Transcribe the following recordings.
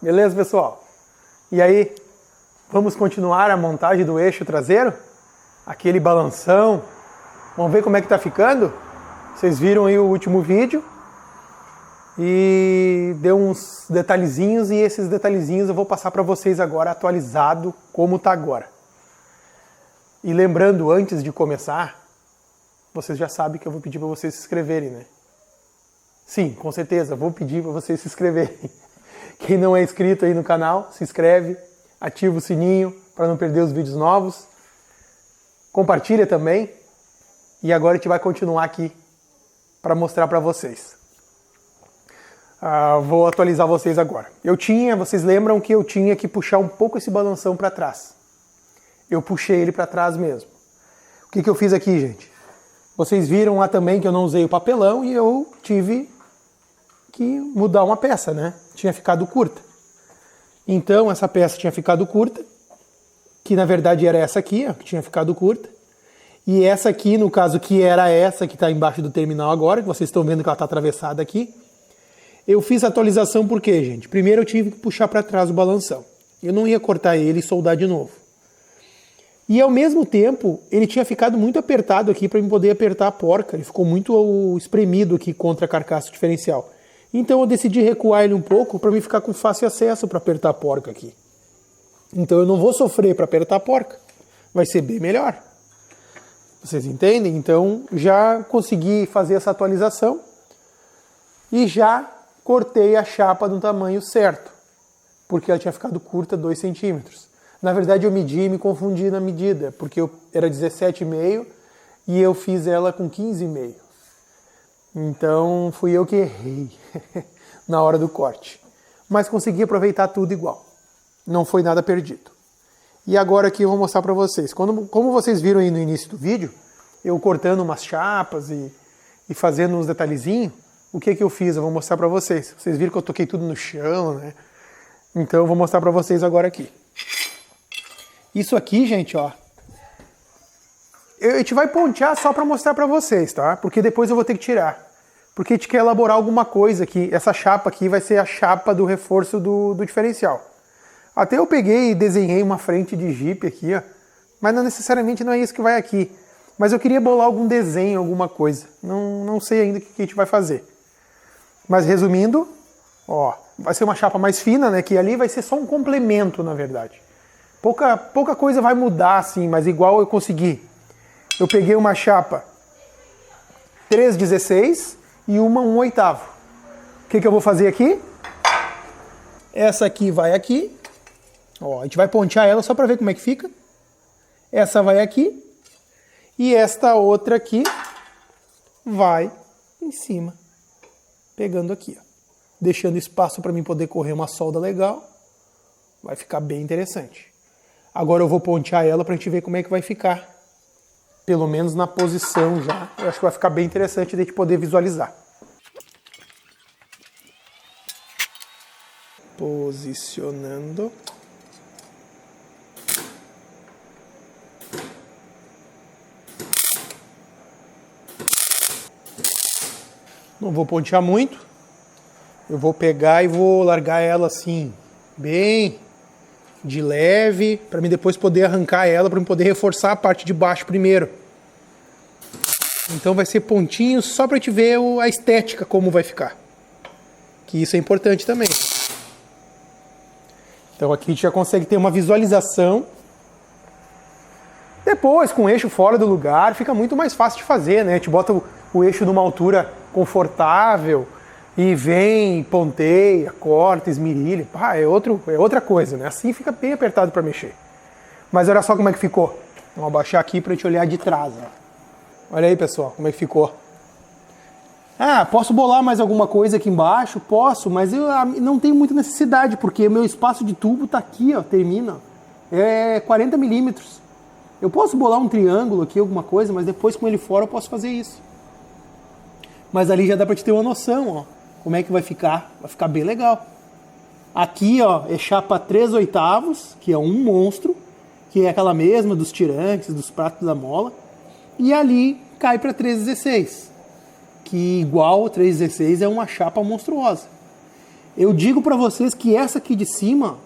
Beleza, pessoal? E aí, vamos continuar a montagem do eixo traseiro? Aquele balanção. Vamos ver como é que tá ficando? Vocês viram aí o último vídeo e deu uns detalhezinhos, e esses detalhezinhos eu vou passar para vocês agora atualizado como tá agora. E lembrando, antes de começar, vocês já sabem que eu vou pedir para vocês se inscreverem, né? Sim, com certeza, vou pedir para vocês se inscreverem. Quem não é inscrito aí no canal, se inscreve, ativa o sininho para não perder os vídeos novos. Compartilha também. E agora a gente vai continuar aqui para mostrar para vocês. Vou atualizar vocês agora. Vocês lembram que eu tinha que puxar um pouco esse balanção para trás. Eu puxei ele para trás mesmo. O que eu fiz aqui, gente? Vocês viram lá também que eu não usei o papelão e eu tive que mudar uma peça, né? Tinha ficado curta. Então, essa peça tinha ficado curta, que na verdade era essa aqui, ó, que tinha ficado curta. E essa aqui, no caso, que era essa que está embaixo do terminal agora, que vocês estão vendo que ela está atravessada aqui. Eu fiz a atualização por quê, gente? Primeiro eu tive que puxar para trás o balanção. Eu não ia cortar ele e soldar de novo. E ao mesmo tempo, ele tinha ficado muito apertado aqui para eu poder apertar a porca. Ele ficou muito espremido aqui contra a carcaça diferencial. Então eu decidi recuar ele um pouco para mim ficar com fácil acesso para apertar a porca aqui. Então eu não vou sofrer para apertar a porca. Vai ser bem melhor. Vocês entendem? Então já consegui fazer essa atualização e já cortei a chapa no tamanho certo, porque ela tinha ficado curta 2 centímetros. Na verdade eu medi e me confundi na medida, porque era 17,5 e eu fiz ela com 15,5. Então fui eu que errei na hora do corte. Mas consegui aproveitar tudo igual. Não foi nada perdido. E agora aqui eu vou mostrar para vocês. Como vocês viram aí no início do vídeo, eu cortando umas chapas e fazendo uns detalhezinhos, o que eu fiz? Eu vou mostrar para vocês. Vocês viram que eu toquei tudo no chão, né? Então eu vou mostrar para vocês agora aqui. Isso aqui, gente, ó. A gente vai pontear só para mostrar para vocês, tá? Porque depois eu vou ter que tirar. Porque a gente quer elaborar alguma coisa aqui. Essa chapa aqui vai ser a chapa do reforço do diferencial. Até eu peguei e desenhei uma frente de Jeep aqui, ó. Mas não necessariamente não é isso que vai aqui. Mas eu queria bolar algum desenho, alguma coisa. Não sei ainda o que a gente vai fazer. Mas resumindo, ó, vai ser uma chapa mais fina, né? Que ali vai ser só um complemento, na verdade. Pouca coisa vai mudar, assim, mas igual eu consegui. Eu peguei uma chapa 3/16 e uma 1/8. O que eu vou fazer aqui? Essa aqui vai aqui. Ó, a gente vai pontear ela só para ver como é que fica. Essa vai aqui. E esta outra aqui vai em cima. Pegando aqui, ó. Deixando espaço para mim poder correr uma solda legal. Vai ficar bem interessante. Agora eu vou pontear ela para a gente ver como é que vai ficar. Pelo menos na posição já. Eu acho que vai ficar bem interessante de a gente poder visualizar. Posicionando. Não vou pontear muito. Eu vou pegar e vou largar ela assim, bem de leve, para mim depois poder arrancar ela, para mim poder reforçar a parte de baixo primeiro. Então vai ser pontinhos só para te ver a estética como vai ficar. Que isso é importante também. Então aqui a gente já consegue ter uma visualização. Depois, com o eixo fora do lugar, fica muito mais fácil de fazer, né? A gente bota o eixo numa altura confortável e vem, ponteia, corta, esmerilha. É outra coisa, né? Assim fica bem apertado para mexer. Mas olha só como é que ficou. Vamos abaixar aqui para a gente olhar de trás. Ó. Olha aí, pessoal, como é que ficou. Posso bolar mais alguma coisa aqui embaixo? Posso, mas eu não tenho muita necessidade, porque o meu espaço de tubo está aqui, ó, termina. É 40 milímetros. Eu posso bolar um triângulo aqui, alguma coisa, mas depois com ele fora eu posso fazer isso. Mas ali já dá para te ter uma noção, ó, como é que vai ficar. Vai ficar bem legal. Aqui, ó, é chapa 3/8, que é um monstro, que é aquela mesma dos tirantes, dos pratos da mola. E ali cai para 3/16, que igual 3/16 é uma chapa monstruosa. Eu digo para vocês que essa aqui de cima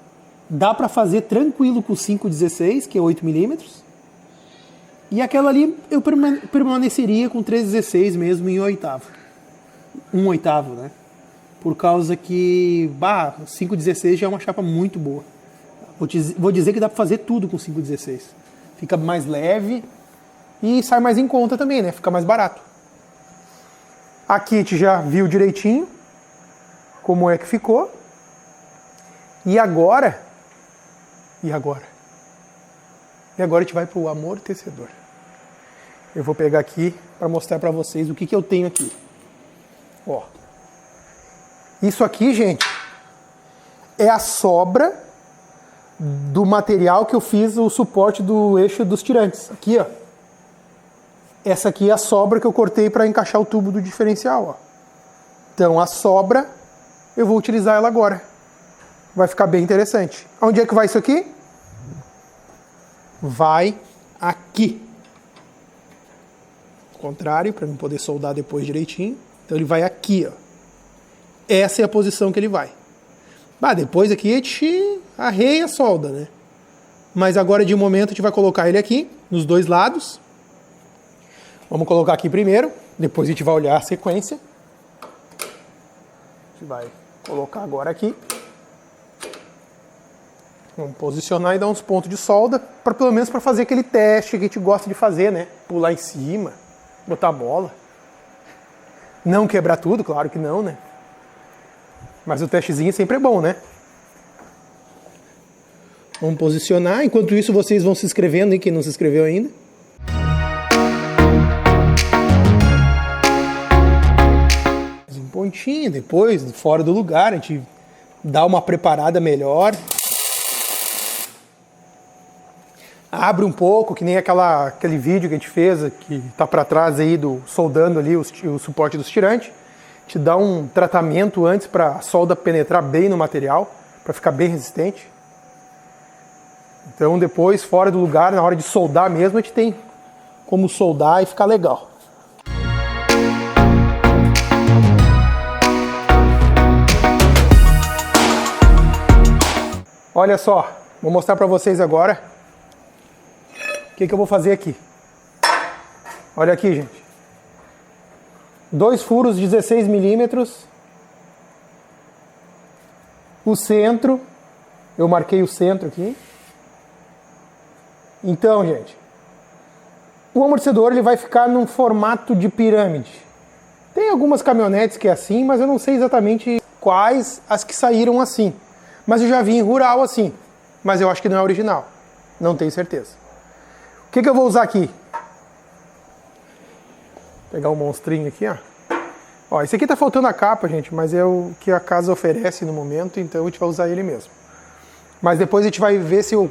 dá para fazer tranquilo com 5,16, que é 8 milímetros. E aquela ali eu permaneceria com 3,16 mesmo em oitavo. 1/8, né? Por causa que 5,16 já é uma chapa muito boa. Vou dizer que dá para fazer tudo com 5,16. Fica mais leve e sai mais em conta também, né? Fica mais barato. Aqui a gente já viu direitinho como é que ficou. E agora a gente vai para o amortecedor. Eu vou pegar aqui para mostrar para vocês o que eu tenho aqui. Ó. Isso aqui, gente, é a sobra do material que eu fiz o suporte do eixo dos tirantes. Aqui, ó. Essa aqui é a sobra que eu cortei para encaixar o tubo do diferencial, ó. Então, a sobra, eu vou utilizar ela agora. Vai ficar bem interessante. Onde é que vai isso aqui? Vai aqui. Ao contrário, para não poder soldar depois direitinho. Então ele vai aqui, ó. Essa é a posição que ele vai. Depois aqui a gente arreia a solda, né? Mas agora de momento a gente vai colocar ele aqui, nos dois lados. Vamos colocar aqui primeiro, depois a gente vai olhar a sequência. A gente vai colocar agora aqui. Vamos posicionar e dar uns pontos de solda, pelo menos para fazer aquele teste que a gente gosta de fazer, né? Pular em cima, botar a bola. Não quebrar tudo, claro que não, né? Mas o testezinho sempre é bom, né? Vamos posicionar. Enquanto isso, vocês vão se inscrevendo, hein? Quem não se inscreveu ainda. Um pontinho, depois, fora do lugar, a gente dá uma preparada melhor. Abre um pouco, que nem aquele vídeo que a gente fez, que tá para trás aí, soldando ali o suporte dos tirantes. Te dá um tratamento antes para a solda penetrar bem no material, para ficar bem resistente. Então depois, fora do lugar, na hora de soldar mesmo, a gente tem como soldar e ficar legal. Olha só, vou mostrar para vocês agora o que eu vou fazer aqui. Olha aqui, gente. 2 furos de 16 milímetros. O centro. Eu marquei o centro aqui. Então, gente. O amortecedor ele vai ficar num formato de pirâmide. Tem algumas caminhonetes que é assim, mas eu não sei exatamente quais as que saíram assim. Mas eu já vi em rural assim. Mas eu acho que não é original. Não tenho certeza. O que eu vou usar aqui? Vou pegar um monstrinho aqui, ó. Ó, esse aqui tá faltando a capa, gente, mas é o que a casa oferece no momento, então a gente vai usar ele mesmo. Mas depois a gente vai ver se eu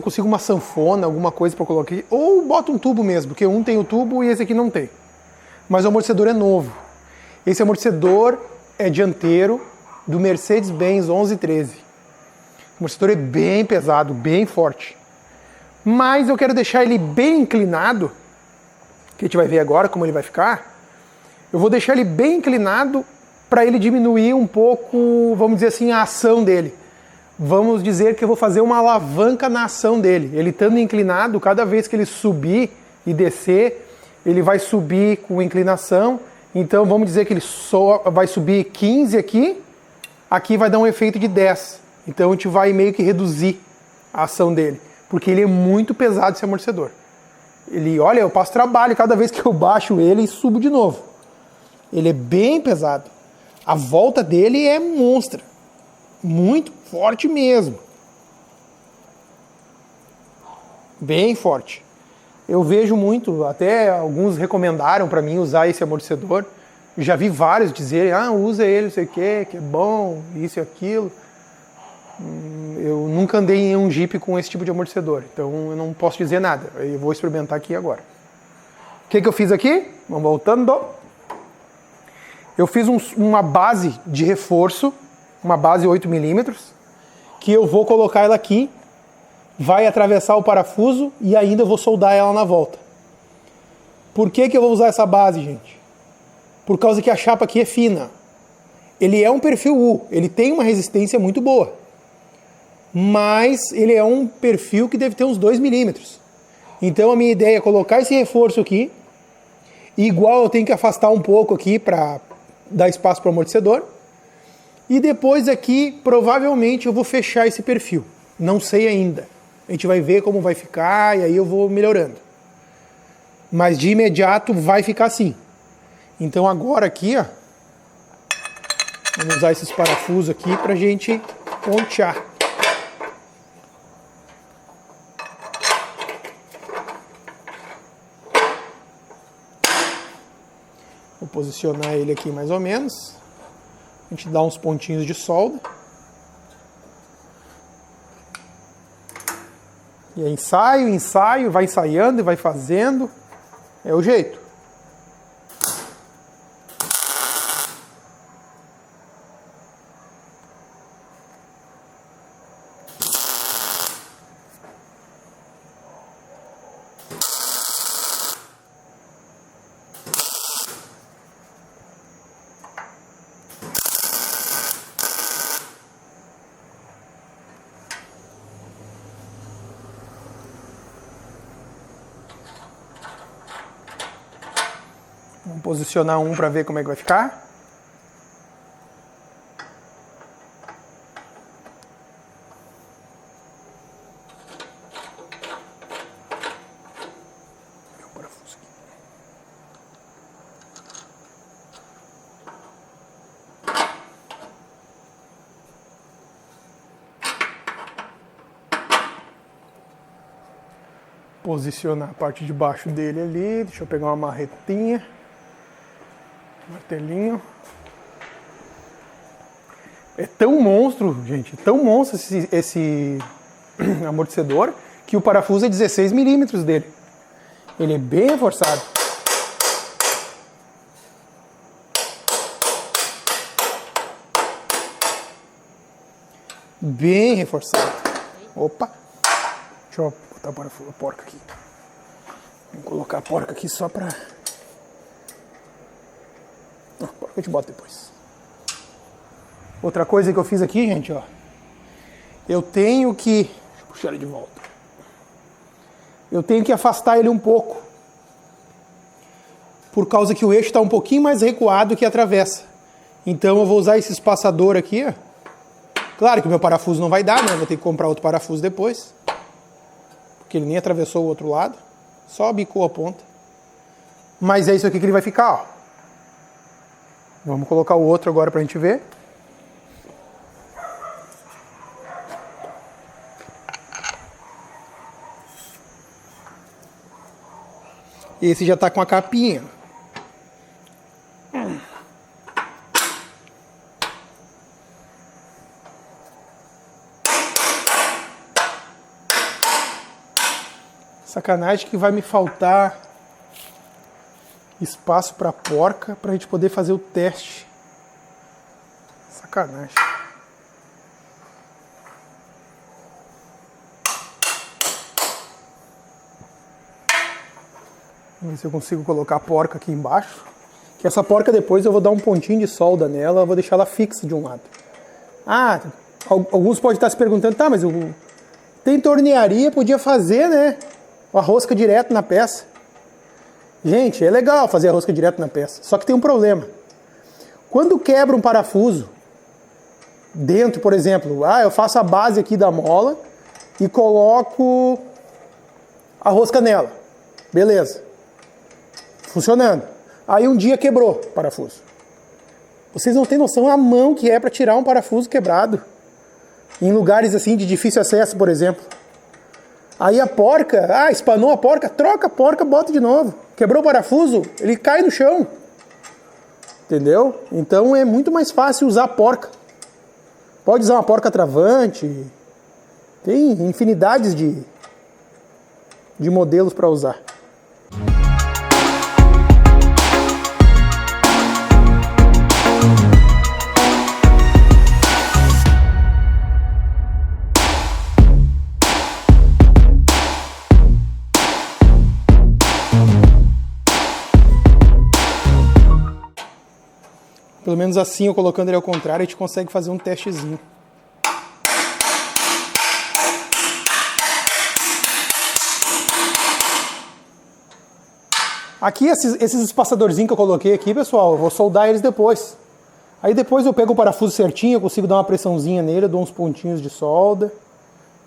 consigo uma sanfona, alguma coisa para colocar aqui. Ou boto um tubo mesmo, porque um tem o tubo e esse aqui não tem. Mas o amortecedor é novo. Esse amortecedor é dianteiro do Mercedes-Benz 1113. O amortecedor é bem pesado, bem forte. Mas eu quero deixar ele bem inclinado, que a gente vai ver agora como ele vai ficar. Eu vou deixar ele bem inclinado para ele diminuir um pouco, vamos dizer assim, a ação dele. Vamos dizer que eu vou fazer uma alavanca na ação dele. Ele estando inclinado, cada vez que ele subir e descer, ele vai subir com inclinação. Então vamos dizer que ele só vai subir 15 aqui, aqui vai dar um efeito de 10. Então a gente vai meio que reduzir a ação dele, porque ele é muito pesado esse amortecedor. Olha, eu passo trabalho cada vez que eu baixo ele e subo de novo. Ele é bem pesado. A volta dele é monstra. Muito forte mesmo. Bem forte. Eu vejo muito, até alguns recomendaram para mim usar esse amortecedor. Já vi vários dizerem, usa ele, não sei o que é bom, isso e aquilo. Eu nunca andei em um Jeep com esse tipo de amortecedor, então eu não posso dizer nada. Eu vou experimentar aqui agora. O que eu fiz aqui? Vamos voltando. Eu fiz uma base de reforço, uma base 8 milímetros, que eu vou colocar ela aqui, vai atravessar o parafuso e ainda vou soldar ela na volta. Por que eu vou usar essa base, gente? Por causa que a chapa aqui é fina. Ele é um perfil U, ele tem uma resistência muito boa, mas ele é um perfil que deve ter uns 2 milímetros. Então a minha ideia é colocar esse reforço aqui, igual eu tenho que afastar um pouco aqui para dar espaço para o amortecedor, e depois aqui provavelmente eu vou fechar esse perfil, não sei ainda. A gente vai ver como vai ficar e aí eu vou melhorando. Mas de imediato vai ficar assim. Então agora aqui, ó, vamos usar esses parafusos aqui pra gente pontear. Vou posicionar ele aqui mais ou menos. A gente dá uns pontinhos de solda. E é ensaio, vai ensaiando e vai fazendo. É o jeito. Vamos posicionar um para ver como é que vai ficar. Posicionar a parte de baixo dele ali. Deixa eu pegar uma marretinha. Martelinho. É tão monstro, gente, tão monstro esse amortecedor, que o parafuso é 16 milímetros dele. Ele é bem reforçado. Bem reforçado. Opa! Deixa eu botar a porca aqui. Vou colocar a porca aqui só pra... A porca a gente bota depois. Outra coisa que eu fiz aqui, gente, ó. Eu tenho que... Deixa eu puxar ele de volta. Eu tenho que afastar ele um pouco. Por causa que o eixo está um pouquinho mais recuado que a travessa. Então eu vou usar esse espaçador aqui, ó. Claro que o meu parafuso não vai dar, né? Vou ter que comprar outro parafuso depois. Porque ele nem atravessou o outro lado. Só bicou a ponta. Mas é isso aqui que ele vai ficar, ó. Vamos colocar o outro agora pra gente ver. Esse já tá com a capinha. Sacanagem que vai me faltar espaço para porca para a gente poder fazer o teste. Sacanagem. Vamos ver se eu consigo colocar a porca aqui embaixo. Que essa porca depois eu vou dar um pontinho de solda nela, eu vou deixar ela fixa de um lado. Ah, alguns podem estar se perguntando, tá, mas tem tornearia, podia fazer, né? A rosca direto na peça. Gente, é legal fazer a rosca direto na peça, só que tem um problema. Quando quebra um parafuso, dentro, por exemplo, eu faço a base aqui da mola e coloco a rosca nela. Beleza. Funcionando. Aí um dia quebrou o parafuso. Vocês não têm noção a mão que é para tirar um parafuso quebrado. Em lugares assim de difícil acesso, por exemplo. Aí a porca, espanou a porca, troca a porca, bota de novo. Quebrou o parafuso, ele cai no chão. Entendeu? Então é muito mais fácil usar a porca. Pode usar uma porca travante. Tem infinidades de modelos para usar. Pelo menos assim, eu colocando ele ao contrário, a gente consegue fazer um testezinho. Aqui, esses espaçadorzinhos que eu coloquei aqui, pessoal, eu vou soldar eles depois. Aí depois eu pego o parafuso certinho, eu consigo dar uma pressãozinha nele, eu dou uns pontinhos de solda.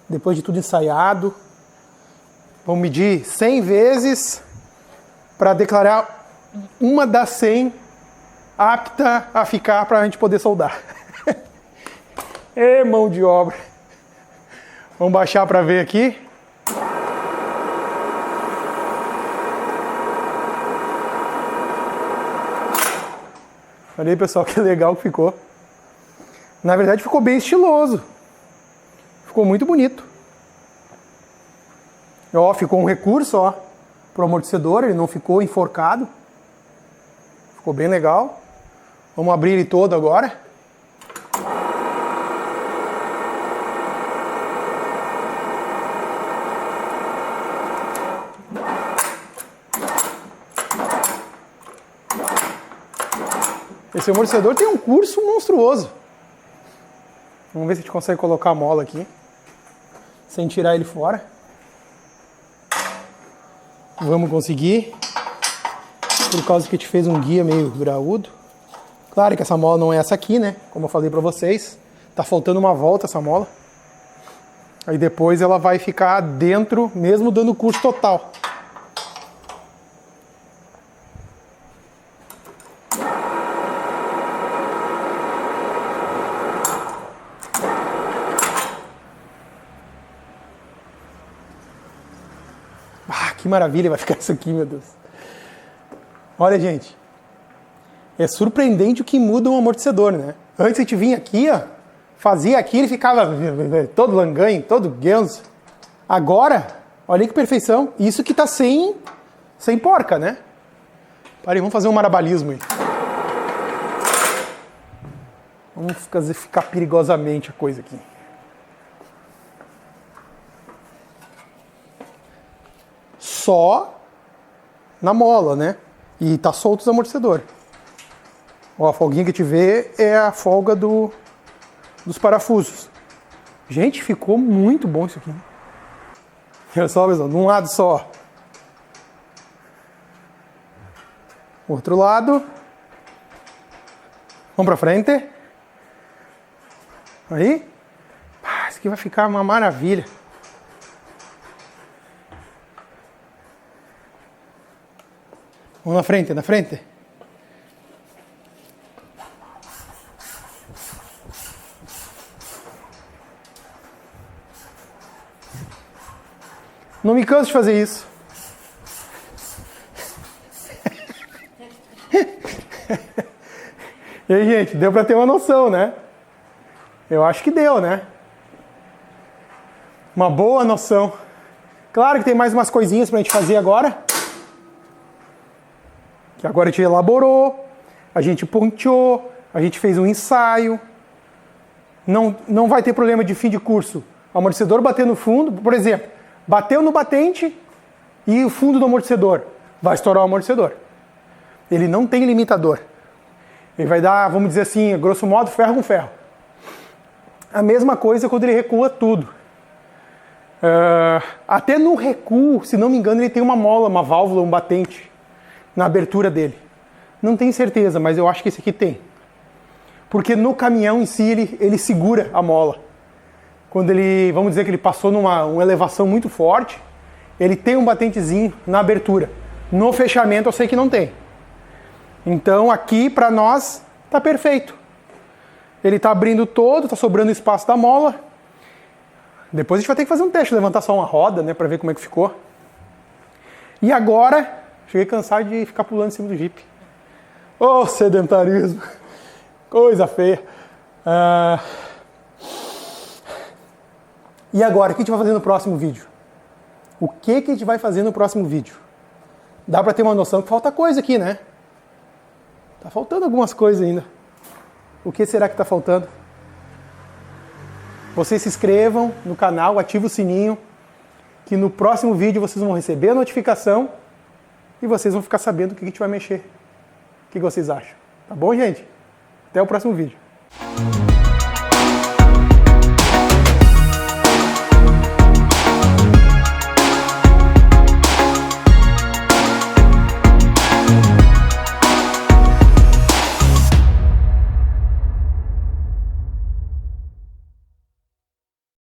Depois de tudo ensaiado. Vamos medir 100 vezes para declarar uma das 100 apta a ficar para a gente poder soldar. É mão de obra. Vamos baixar para ver aqui. Olha aí, pessoal, que legal que ficou. Na verdade, ficou bem estiloso. Ficou muito bonito. Ó, ficou um recurso, ó, pro amortecedor, ele não ficou enforcado. Ficou bem legal. Vamos abrir ele todo agora. Esse amortecedor tem um curso monstruoso. Vamos ver se a gente consegue colocar a mola aqui, sem tirar ele fora. Vamos conseguir, por causa que a gente fez um guia meio graúdo. Claro que essa mola não é essa aqui, né? Como eu falei pra vocês, tá faltando uma volta essa mola. Aí depois ela vai ficar dentro, mesmo dando curso total. Que maravilha vai ficar isso aqui, meu Deus. Olha, gente. É surpreendente o que muda um amortecedor, né? Antes a gente vinha aqui, ó, fazia aqui, ele ficava todo langanho, todo guenzo. Agora, olha que perfeição. Isso que tá sem porca, né? Parei, vamos fazer um marabalismo aí. Vamos fazer ficar perigosamente a coisa aqui. Só na mola, né? E tá solto os amortecedores. Ó, a folguinha que a gente vê é a folga dos parafusos. Gente, ficou muito bom isso aqui. Olha só, pessoal, de um lado só. Outro lado. Vamos pra frente. Aí. Isso aqui vai ficar uma maravilha. Vamos na frente, na frente. Não me canso de fazer isso. E aí, gente, deu pra ter uma noção, né? Eu acho que deu, né? Uma boa noção. Claro que tem mais umas coisinhas pra gente fazer agora. Que agora a gente elaborou, a gente ponteou, a gente fez um ensaio. Não vai ter problema de fim de curso. O amortecedor bater no fundo, por exemplo, bateu no batente e o fundo do amortecedor. Vai estourar o amortecedor. Ele não tem limitador. Ele vai dar, vamos dizer assim, grosso modo, ferro com ferro. A mesma coisa quando ele recua tudo. Até no recuo, se não me engano, ele tem uma mola, uma válvula, um batente na abertura dele. Não tenho certeza, mas eu acho que esse aqui tem. Porque no caminhão em si, ele segura a mola. Quando ele, vamos dizer que ele passou uma elevação muito forte, ele tem um batentezinho na abertura. No fechamento eu sei que não tem. Então aqui para nós tá perfeito. Ele tá abrindo todo, tá sobrando espaço da mola. Depois a gente vai ter que fazer um teste, levantar só uma roda, né, para ver como é que ficou. E agora, cheguei cansado de ficar pulando em cima do Jeep. Ô, sedentarismo. Coisa feia. E agora, o que a gente vai fazer no próximo vídeo? O que a gente vai fazer no próximo vídeo? Dá pra ter uma noção que falta coisa aqui, né? Tá faltando algumas coisas ainda. O que será que tá faltando? Vocês se inscrevam no canal, ativem o sininho, que no próximo vídeo vocês vão receber a notificação e vocês vão ficar sabendo o que a gente vai mexer. O que vocês acham? Tá bom, gente? Até o próximo vídeo.